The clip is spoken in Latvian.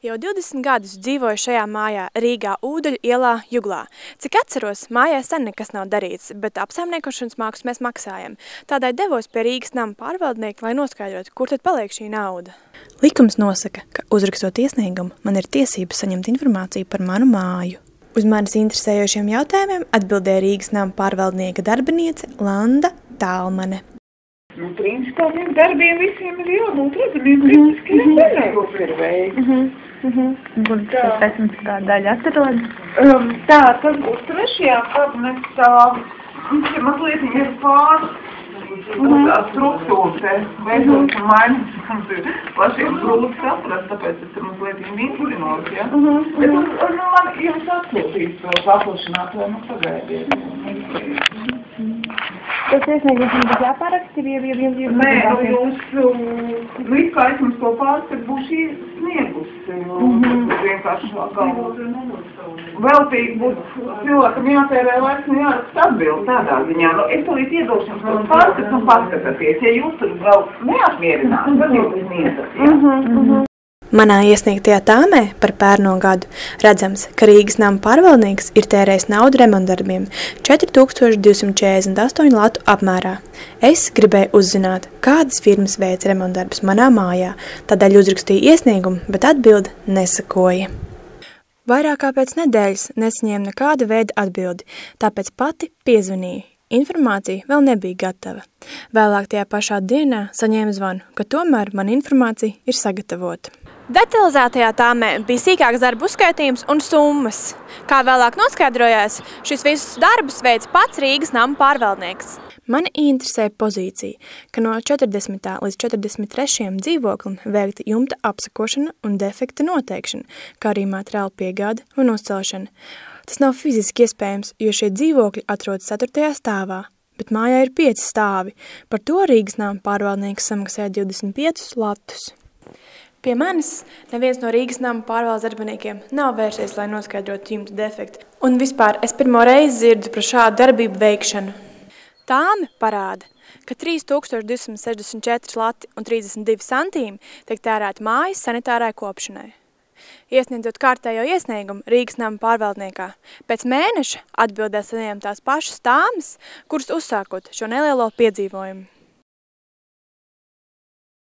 Jau 20 gadus dzīvoju šajā mājā Rīgā Ūdeļu ielā Juglā. Cik atceros, mājā sen nekas nav darīts, bet apsaimniekošanas maksu mēs maksājam. Tādēļ devos pie Rīgas nama pārvaldnieka, lai noskaidrotu, kur tad paliek šī nauda. Likums nosaka, ka uzrakstot iesniegumu, man ir tiesības saņemt informāciju par manu māju. Uz manis interesējošiem jautājumiem atbildēja Rīgas nama pārvaldnieka darbiniece Landa Tālmane. Principā tiem darbiem visiem ir jābūt redzamiem publiskajā daļā, kas ir veikts. Kur tas 15. daļa atrodas? Tā, tas būs trešajā kabinetā. Viņš ir mazliet ir pāris struktūras, veidot un mainīt. Mums ir plašiem grūti saprast, tāpēc tas ir mazliet vingrinots, ja? Bet man jums atsūtīs to paplašināt, vai pagaidiet. Tas iesniegums jums jāparaksta, Nē, kā es mums to pārskat būšu sniegusi. Vienkārši veltīgi būtu cilvēkam jātērē laiks un jāraksta atbildi tādā ziņā. Es to iedošu jums to pārskat un paskatāties. Ja jūs tur vēl neapmierināt, tad jūs sniedzat. Manā iesniegtajā tāmē par pērno gadu redzams, ka Rīgas nama pārvaldnieks ir tērējis naudu remontdarbiem 4248 latu apmērā. Es gribēju uzzināt, kādas firmas veic remontdarbus manā mājā, tādēļ uzrakstīju iesniegumu, bet atbilde nesakoja. Vairāk kā pēc nedēļas nesaņēmu nekāda veida atbildi, tāpēc pati piezvanīju. Informācija vēl nebija gatava. Vēlāk tajā pašā dienā saņēmu zvanu, ka tomēr mana informācija ir sagatavota. Detalizētajā tāmē bija sīkāks darbu uzskaitījums un summas. Kā vēlāk noskaidrojās, šis visus darbus veids pats Rīgas nama pārvaldnieks. Mani interesēja pozīcija, ka no 40. līdz 43. dzīvoklim veikta jumta apsakošana un defekta noteikšana, kā arī materiāla piegāde un uzcelšana. Tas nav fiziski iespējams, jo šie dzīvokļi atrodas 4. stāvā, bet mājā ir 5 stāvi. Par to Rīgas nama pārvaldnieks samaksāja 25 latus. Pie manis neviens no Rīgas nama pārvaldes darbiniekiem nav vērsies, lai noskaidrotu jumta defektu. Un vispār es pirmo reizi dzirdu par šādu darbību veikšanu. Tāme parāda, ka 3264 lati un 32 centīmi tiek tērēti mājas sanitārai kopšanai. Iesniedzot kārtējo iesniegumu Rīgas nama pārvaldniekā, pēc mēneša atbildēs saņēmu tās pašas tāmes, kuras uzsākot šo nelielo piedzīvojumu.